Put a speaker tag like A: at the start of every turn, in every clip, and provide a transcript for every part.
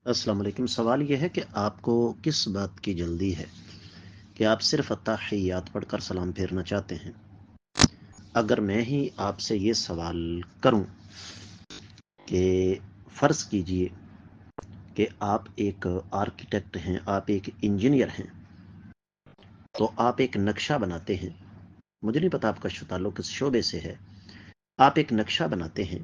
A: السلام علیکم۔ سوال یہ ہے کہ آپ کو کس بات کی جلدی ہے کہ آپ صرف التحیات پڑھ کر سلام پھیرنا چاہتے ہیں؟ اگر میں ہی آپ سے یہ سوال کروں کہ فرض کیجئے کہ آپ ایک آرکیٹیکٹ ہیں، آپ ایک انجینئر ہیں، تو آپ ایک نقشہ بناتے ہیں۔ مجھے نہیں پتا آپ کا تعلق کس شعبے سے ہے۔ آپ ایک نقشہ بناتے ہیں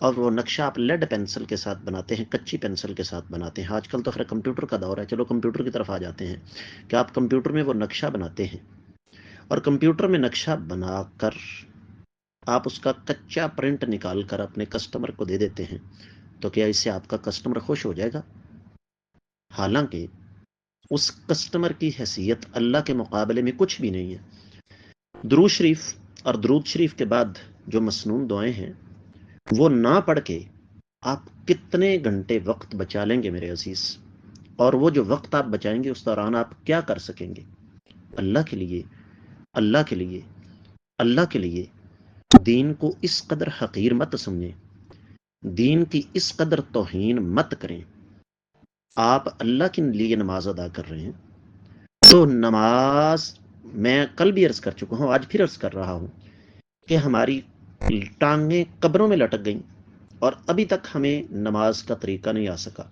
A: اور وہ نقشہ آپ لیڈ پینسل کے ساتھ بناتے ہیں، کچی پینسل کے ساتھ بناتے ہیں۔ آج کل تو خیر کمپیوٹر کا دور ہے، چلو کمپیوٹر کی طرف آ جاتے ہیں کہ آپ کمپیوٹر میں وہ نقشہ بناتے ہیں اور کمپیوٹر میں نقشہ بنا کر آپ اس کا کچا پرنٹ نکال کر اپنے کسٹمر کو دے دیتے ہیں، تو کیا اس سے آپ کا کسٹمر خوش ہو جائے گا؟ حالانکہ اس کسٹمر کی حیثیت اللہ کے مقابلے میں کچھ بھی نہیں ہے۔ درود شریف اور درود شریف کے بعد جو مسنون دعائیں ہیں وہ نہ پڑھ کے آپ کتنے گھنٹے وقت بچا لیں گے میرے عزیز؟ اور وہ جو وقت آپ بچائیں گے اس دوران آپ کیا کر سکیں گے؟ اللہ کے لیے، اللہ کے لیے، اللہ کے لیے دین کو اس قدر حقیر مت سمجھیں، دین کی اس قدر توہین مت کریں۔ آپ اللہ کے لیے نماز ادا کر رہے ہیں تو نماز، میں کل بھی عرض کر چکا ہوں، آج پھر عرض کر رہا ہوں کہ ہماری ٹانگیں قبروں میں لٹک گئیں اور ابھی تک ہمیں نماز کا طریقہ نہیں آ سکا۔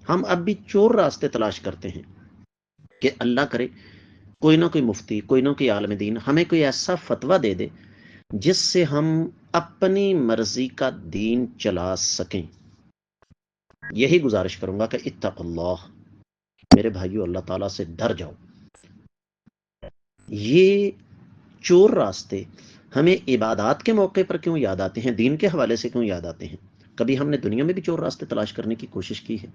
A: ہم اب بھی چور راستے تلاش کرتے ہیں کہ اللہ کرے کوئی نہ کوئی مفتی، کوئی نہ کوئی عالم دین ہمیں کوئی ایسا فتویٰ دے دے جس سے ہم اپنی مرضی کا دین چلا سکیں۔ یہی گزارش کروں گا کہ اتق اللہ، میرے بھائیو، اللہ تعالیٰ سے ڈر جاؤ۔ یہ چور راستے ہمیں عبادات کے موقع پر کیوں یاد آتے ہیں، دین کے حوالے سے کیوں یاد آتے ہیں؟ کبھی ہم نے دنیا میں بھی چور راستے تلاش کرنے کی کوشش کی ہے؟